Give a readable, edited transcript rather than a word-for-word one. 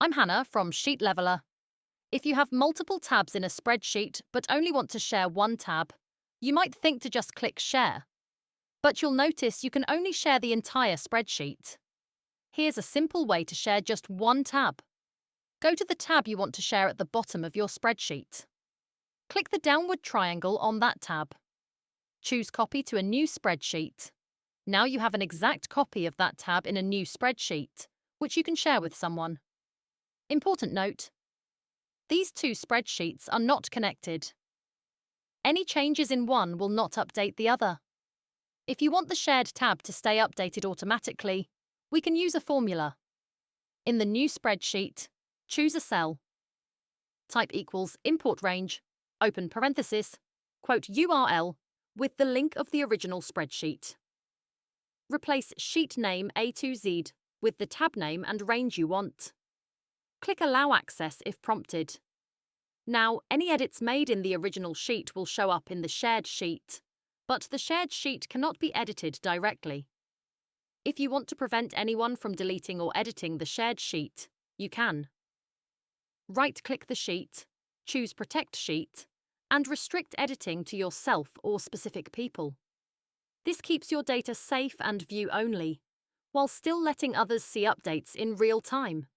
I'm Hannah from Sheet Leveler. If you have multiple tabs in a spreadsheet but only want to share one tab, you might think to just click Share. But you'll notice you can only share the entire spreadsheet. Here's a simple way to share just one tab. Go to the tab you want to share at the bottom of your spreadsheet. Click the downward triangle on that tab. Choose Copy to a new spreadsheet. Now you have an exact copy of that tab in a new spreadsheet, which you can share with someone. Important note: these two spreadsheets are not connected. Any changes in one will not update the other. If you want the shared tab to stay updated automatically, we can use a formula. In the new spreadsheet, choose a cell. Type equals import range, open parenthesis, quote URL, with the link of the original spreadsheet. Replace sheet name A to Z with the tab name and range you want. Click Allow Access if prompted. Now, any edits made in the original sheet will show up in the shared sheet, but the shared sheet cannot be edited directly. If you want to prevent anyone from deleting or editing the shared sheet, you can. Right-click the sheet, choose Protect Sheet, and restrict editing to yourself or specific people. This keeps your data safe and view-only, while still letting others see updates in real time.